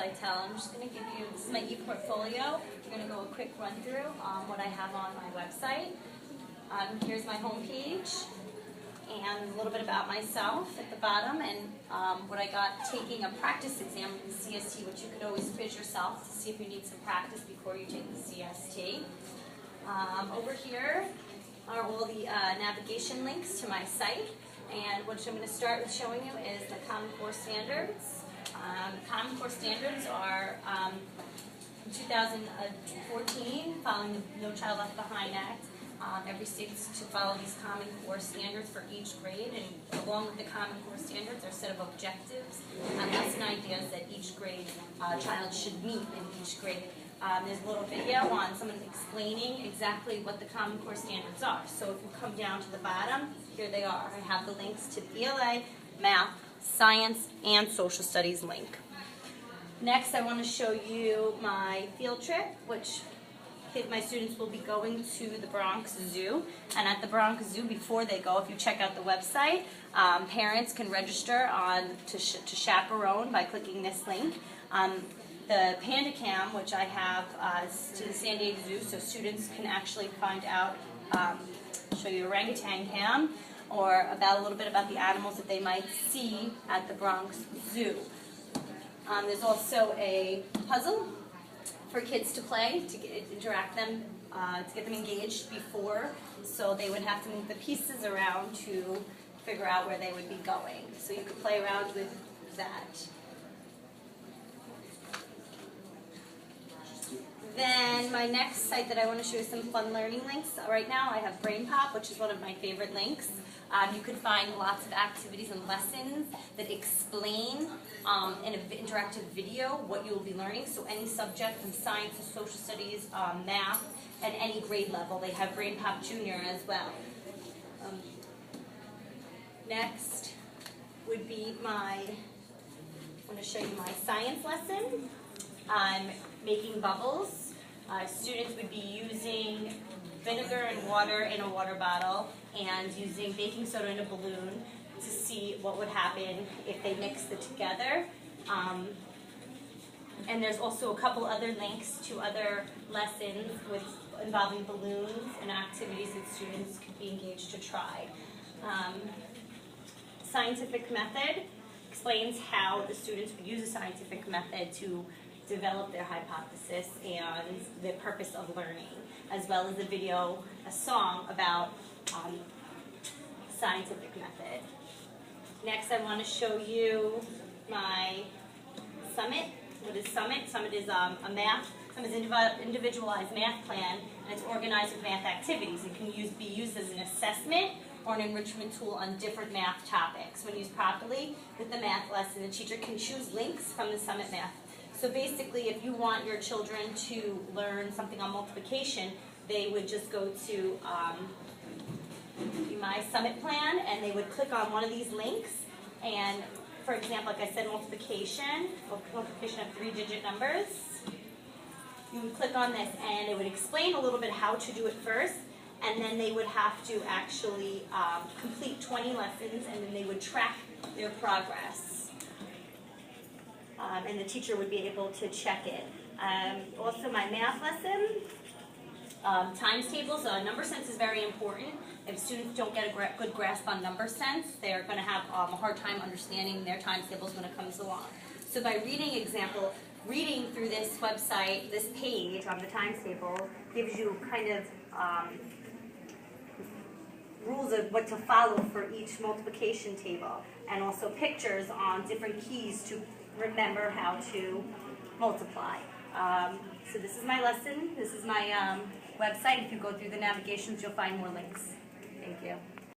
Lightell. I'm just going to give you, this is my e-portfolio. We're going to go a quick run through what I have on my website. Here's my homepage and a little bit about myself at the bottom, and what I got taking a practice exam in the CST, which you could always quiz yourself to see if you need some practice before you take the CST. Over here are all the navigation links to my site, and what I'm going to start with showing you is the Common Core Standards. Common Core Standards are 2014, following the No Child Left Behind Act. Every state is to follow these Common Core Standards for each grade, and along with the Common Core Standards are a set of objectives and lesson ideas that each grade child should meet in each grade. There's a little video on someone explaining exactly what the Common Core Standards are. So if you come down to the bottom, here they are. I have the links to the ELA, Math, Science, and Social Studies link. Next, I want to show you my field trip, which my students will be going to the Bronx Zoo. And at the Bronx Zoo, before they go, if you check out the website, parents can register to chaperone by clicking this link. The Panda Cam, which I have to the San Diego Zoo, so students can actually find out, show you orangutan cam, or about a little bit about the animals that they might see at the Bronx Zoo. There's also a puzzle for kids to play, to interact them, to get them engaged before, so they would have to move the pieces around to figure out where they would be going. So you could play around with that. Then my next site that I want to show you some fun learning links. Right now I have Brain Pop, which is one of my favorite links. You can find lots of activities and lessons that explain in an interactive video what you will be learning. So any subject from science to social studies, math, and any grade level. They have Brain Pop Junior as well. Next would be I want to show you my science lesson. I'm making bubbles. Students would be using vinegar and water in a water bottle and using baking soda in a balloon to see what would happen if they mixed it together. And there's also a couple other links to other lessons involving balloons and activities that students could be engaged to try. Scientific method explains how the students would use a scientific method to develop their hypothesis and the purpose of learning, as well as a song about scientific method. Next, I want to show you my Summit. What is Summit? Summit is an individualized math plan, and it's organized with math activities. It can be used as an assessment or an enrichment tool on different math topics. When used properly with the math lesson, the teacher can choose links from the Summit math. So basically, if you want your children to learn something on multiplication, they would just go to my Summit plan, and they would click on one of these links. And for example, like I said, multiplication of 3-digit numbers. You would click on this, and it would explain a little bit how to do it first, and then they would have to actually complete 20 lessons, and then they would track their progress. And the teacher would be able to check it. Also my math lesson, times tables. Number sense is very important. If students don't get a good grasp on number sense, they're going to have a hard time understanding their times tables when it comes along. So by reading through this website, this page on the times table gives you kind of rules of what to follow for each multiplication table, and also pictures on different keys to remember how to multiply. So this is my lesson. This is my website. If you go through the navigations, you'll find more links. Thank you.